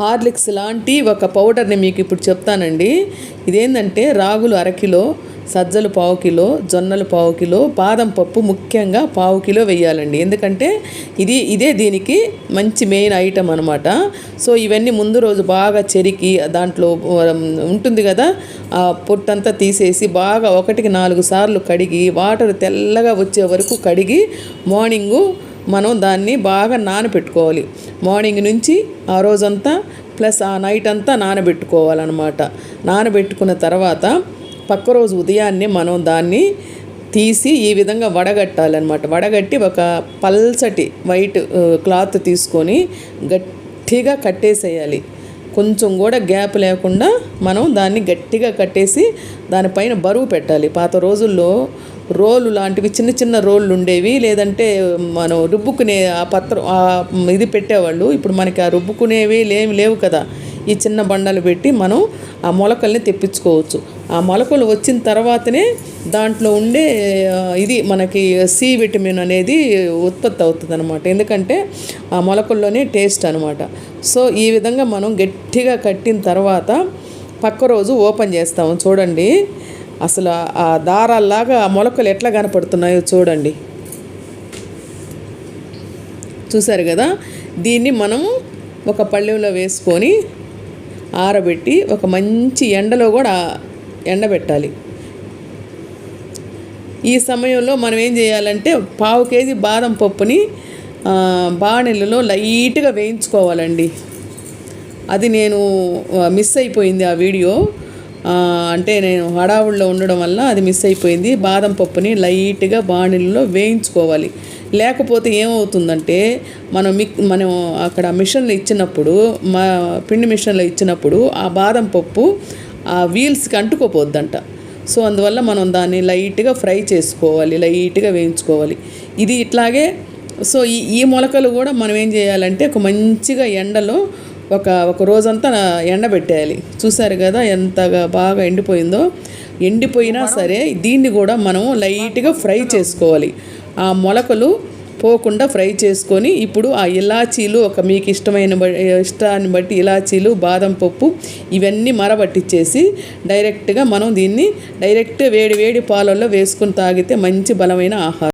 Horlicks లాంటి ఒక పౌడర్ని మీకు ఇప్పుడు చెప్తానండి. ఇదేంటంటే రాగులు 1/2 కిలో, సజ్జలు 1/4 కిలో, జొన్నలు 1/4 కిలో, బాదం పప్పు ముఖ్యంగా 1/4 కిలో వేయాలండి. ఎందుకంటే ఇదే దీనికి మంచి మెయిన్ ఐటమ్ అనమాట. సో ఇవన్నీ ముందు రోజు బాగా చెరికి దాంట్లో ఉంటుంది కదా ఆ పొట్టంతా తీసేసి బాగా 1కి 4 సార్లు కడిగి వాటర్ తెల్లగా వచ్చే వరకు కడిగి మార్నింగు మనం దాన్ని బాగా నానబెట్టుకోవాలి. మార్నింగ్ నుంచి ఆ రోజంతా ప్లస్ ఆ నైట్ అంతా నానబెట్టుకోవాలన్నమాట. నానబెట్టుకున్న తర్వాత పక్క రోజు ఉదయాన్నే మనం దాన్ని తీసి ఈ విధంగా వడగట్టాలన్నమాట. వడగట్టి ఒక పల్చటి వైట్ క్లాత్ తీసుకొని గట్టిగా కట్టేసేయాలి. కొంచెం కూడా గ్యాప్ లేకుండా మనం దాన్ని గట్టిగా కట్టేసి దానిపైన బరువు పెట్టాలి. పాత రోజుల్లో రోలు లాంటివి చిన్న చిన్న రోళ్ళు ఉండేవి, లేదంటే మనం రుబ్బుకునే ఇది పెట్టేవాళ్ళు. ఇప్పుడు మనకి ఆ రుబ్బుకునేవి లేవు కదా. ఈ చిన్న బండలు పెట్టి మనం ఆ మొలకల్ని తెప్పించుకోవచ్చు. ఆ మొలకలు వచ్చిన తర్వాతనే దాంట్లో ఉండే ఇది మనకి సి విటమిన్ అనేది ఉత్పత్తి అవుతుంది అనమాట. ఎందుకంటే ఆ మొలకల్లోనే టేస్ట్ అనమాట. సో ఈ విధంగా మనం గట్టిగా కట్టిన తర్వాత పక్క రోజు ఓపెన్ చేస్తాము. చూడండి అసలు ఆ దారాల్లాగా ఆ మొలకలు ఎట్లా కనపడుతున్నాయో చూడండి. చూసారు కదా. దీన్ని మనము ఒక పళ్ళెంలో వేసుకొని ఆరబెట్టి ఒక మంచి ఎండలో కూడా ఎండబెట్టాలి. ఈ సమయంలో మనం ఏం చేయాలంటే 1/4 కేజీ బాదం పప్పుని బాణలిలో లైట్గా వేయించుకోవాలండి. అది నేను మిస్ అయిపోయింది ఆ వీడియో. అంటే నేను హడావుల్లో ఉండడం వల్ల అది మిస్ అయిపోయింది. బాదం పప్పుని లైట్గా బాణలిలో వేయించుకోవాలి. లేకపోతే ఏమవుతుందంటే మనం అక్కడ మిషన్లో ఇచ్చినప్పుడు పిండి మిషన్లో ఇచ్చినప్పుడు ఆ బాదం పప్పు ఆ వీల్స్కి అంటుకోపోద్దంట. సో అందువల్ల మనం దాన్ని లైట్గా ఫ్రై చేసుకోవాలి, లైట్గా వేయించుకోవాలి. ఇది ఇట్లాగే. సో ఈ మొలకలు కూడా మనం ఏం చేయాలంటే ఒక మంచిగా ఎండలో ఒక రోజంతా ఎండబెట్టేయాలి. చూసారు కదా ఎంతగా బాగా ఎండిపోయిందో. ఎండిపోయినా సరే దీన్ని కూడా మనం లైట్గా ఫ్రై చేసుకోవాలి. ఆ మొలకలు పోకుండా ఫ్రై చేసుకొని ఇప్పుడు ఆ ఇలాచీలు మీకు ఇష్టాన్ని బట్టి ఇలాచీలు, బాదం పప్పు ఇవన్నీ మరబట్టించేసి డైరెక్ట్గా మనం దీన్ని వేడి పాలల్లో వేసుకొని తాగితే మంచి బలమైన ఆహారం.